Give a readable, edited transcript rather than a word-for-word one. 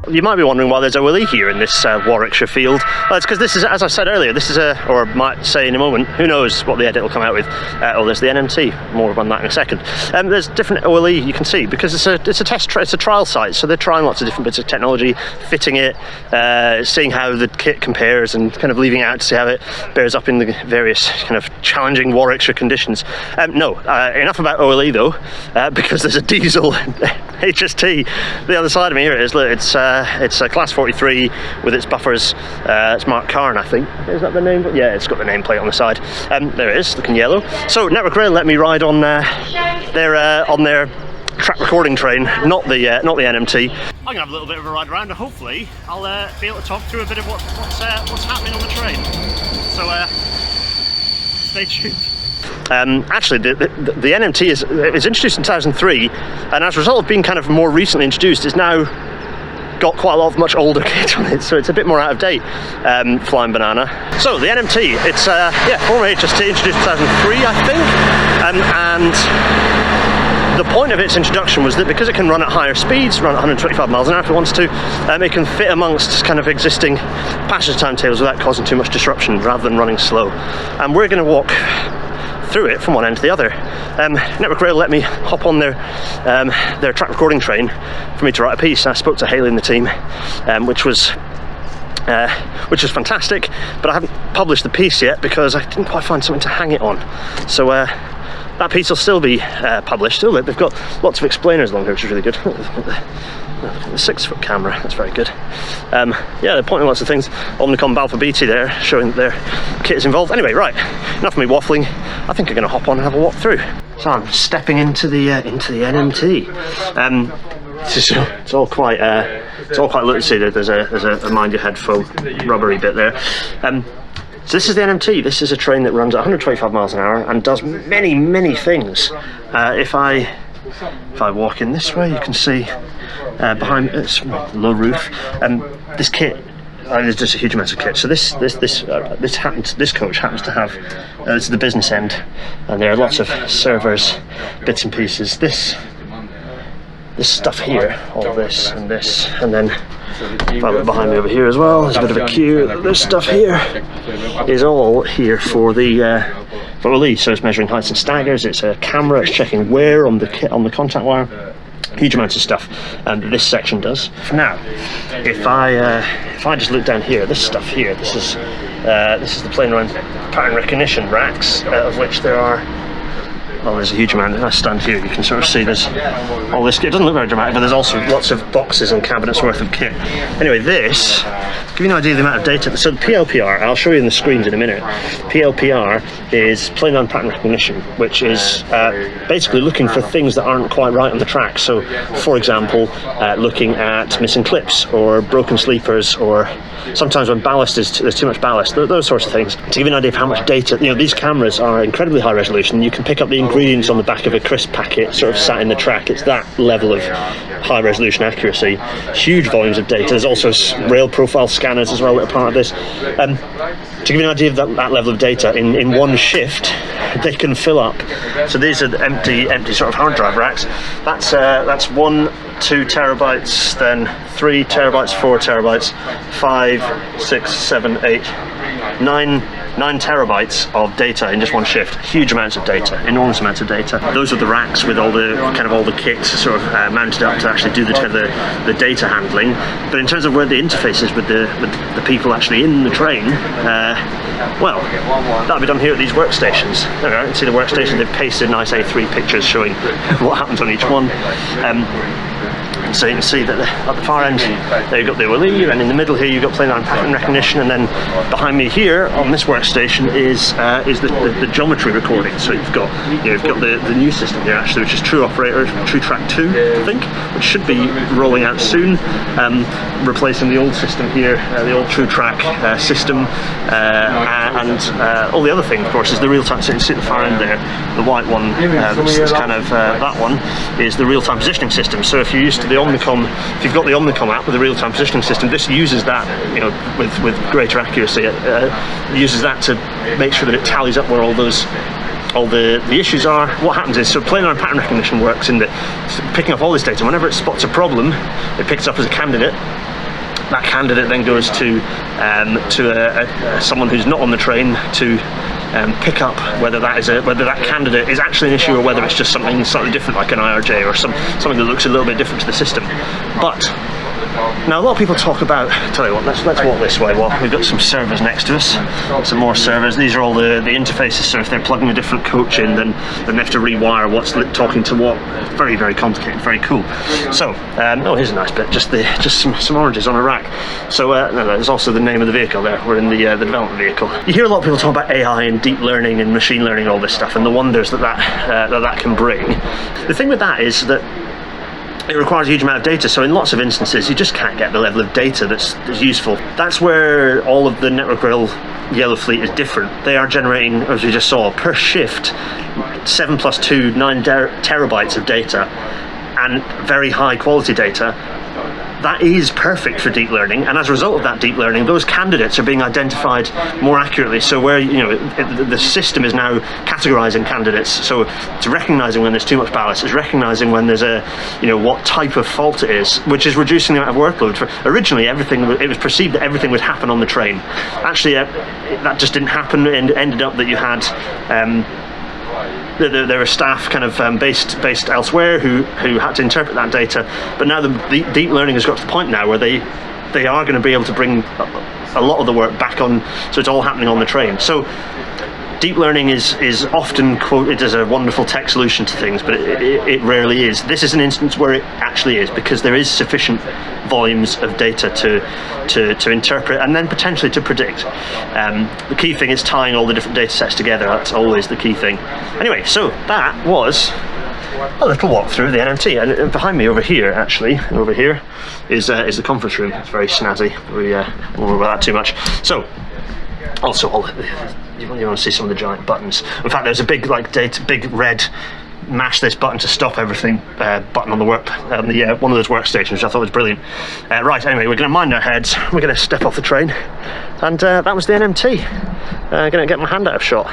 You might be wondering why there's OLE here in this Warwickshire field. Well, it's because this is, as I said earlier, this is or might say in a moment, who knows what the edit will come out with. There's the NMT, more on that in a second. There's different OLE you can see, because it's a trial site, so they're trying lots of different bits of technology, fitting it, seeing how the kit compares, and kind of leaving it out to see how it bears up in the various kind of challenging Warwickshire conditions. Enough about OLE though, because there's a diesel HST the other side of me. Here it is. Look, it's a class 43 with its buffers. It's marked Carn, I think. Is that the name? Yeah, it's got the nameplate on the side. There it is, looking yellow. So Network Rail let me ride on their track recording train, not the NMT. I'm gonna have a little bit of a ride around, and hopefully I'll be able to talk through a bit of what's happening on the train. So stay tuned. Actually, the NMT is introduced in 2003, and as a result of being kind of more recently introduced, it's now got quite a lot of much older kit on it, so it's a bit more out of date. Flying banana. So the NMT, it's former HST, introduced in 2003, I think, and the point of its introduction was that because it can run at higher speeds, run at 125 miles an hour if it wants to, it can fit amongst kind of existing passenger timetables without causing too much disruption, rather than running slow. And we're going to walk through it from one end to the other. Network Rail let me hop on their track recording train for me to write a piece. I spoke to Haley and the team, which was fantastic, but I haven't published the piece yet because I didn't quite find something to hang it on. So that piece will still be published. Oh, look, they've got lots of explainers along here, which is really good. The 6-foot camera, that's very good. They're pointing lots of things. Omnicom Balfour Beatty there, showing that their kit is involved. Anyway, right, enough of me waffling. I think I'm going to hop on and have a walk through. So I'm stepping into the NMT. It's all quite look. See, there's a mind your head faux rubbery bit there. So this is the NMT. This is a train that runs at 125 miles an hour and does many things. If I walk in this way, you can see behind it's low roof. This kit, there's just a huge amount of kit. So this coach happens to have this is the business end, and there are lots of servers, bits and pieces. This stuff here, all this, and then if I look behind me over here as well, there's a bit of a queue. This stuff here is all here for the for OLE. So it's measuring heights and staggers. It's a camera. It's checking wear on the kit, on the contact wire. Huge amounts of stuff, and this section does. Now, if I just look down here, this stuff here, this is the plane around pattern recognition racks, of which there are. Well, there's a huge amount. If I stand here, you can sort of see there's all this kit. It doesn't look very dramatic, but there's also lots of boxes and cabinets worth of kit. Anyway, this, give you an idea of the amount of data. So the PLPR, I'll show you in the screens in a minute. PLPR is plane line pattern recognition, which is basically looking for things that aren't quite right on the track. So, for example, looking at missing clips or broken sleepers, or sometimes when there's too much ballast, those sorts of things. To give you an idea of how much data, these cameras are incredibly high resolution. You can pick up the ingredients on the back of a crisp packet sort of sat in the track. It's that level of high resolution accuracy. Huge volumes of data. There's also rail profile scanners as well that are part of this. To give you an idea of that level of data, in one shift they can fill up. So these are the empty sort of hard drive racks. That's 1, 2 terabytes, then 3 terabytes, 4 terabytes, 5, 6, 7, 8, 9 terabytes of data in just one shift. Huge amounts of data, enormous amounts of data. Those are the racks with all the kits sort of mounted up to actually do the data handling. But in terms of where the interface is with the people actually in the train, well, that'll be done here at these workstations. There we are. You can see the workstation. They've pasted nice A3 pictures showing what happens on each one. So you can see that at the far end there you've got the OLE, and in the middle here you've got plane line pattern recognition, and then behind me here on this workstation is the geometry recording. So you've got the new system here actually, which is True Operator, True Track 2, I think, which should be rolling out soon, replacing the old system here, the old True Track system, and all the other thing, of course, is the real-time. So you see at the far end there, the white one, that's kind of that one is the real-time positioning system. So if you're used to the Omnicom, if you've got the Omnicom app with the real-time positioning system, this uses that, with greater accuracy. It uses that to make sure that it tallies up where all the issues are. What happens is, so plane line pattern recognition works in that picking up all this data. Whenever it spots a problem, it picks up as a candidate, That candidate then goes to someone who's not on the train to pick up whether that candidate is actually an issue or whether it's just something slightly different, like an IRJ or something that looks a little bit different to the system. But now a lot of people talk about, tell you what, let's walk this way. Well, we've got some servers next to us, some more servers. These are all the interfaces, so if they're plugging a different coach in, then they have to rewire what's talking to what. Very, very complicated, very cool. So, oh, here's a nice bit, just some oranges on a rack. So, no, there's also the name of the vehicle there. We're in the development vehicle. You hear a lot of people talk about AI and deep learning and machine learning, all this stuff, and the wonders that can bring. The thing with that is that it requires a huge amount of data, so in lots of instances you just can't get the level of data that's useful. That's where all of the network rail yellow fleet is different. They are generating, as we just saw, per shift 7 + 2, 9 terabytes of data, and very high quality data. That is perfect for deep learning, and as a result of that deep learning, those candidates are being identified more accurately. So where the system is now categorizing candidates, so it's recognizing when there's too much ballast, it's recognizing when there's what type of fault it is, which is reducing the amount of workload. Originally, it was perceived that everything would happen on the train. Actually, that just didn't happen, and ended up that you had there were staff kind of based elsewhere who had to interpret that data. But now the deep learning has got to the point now where they are going to be able to bring a lot of the work back on, so it's all happening on the train. So deep learning is often quoted as a wonderful tech solution to things, but it rarely is. This is an instance where it actually is, because there is sufficient volumes of data to interpret and then potentially to predict. The key thing is tying all the different data sets together. That's always the key thing. Anyway, so that was a little walk through the NMT, and behind me over here is the conference room. It's very snazzy. We won't worry about that too much. So also you want to see some of the giant buttons. In fact, there's a big big red mash this button to stop everything button on the one of those workstations, which I thought was brilliant. Right, anyway, we're going to mind our heads. We're going to step off the train, and that was the NMT. Going to get my hand out of shot.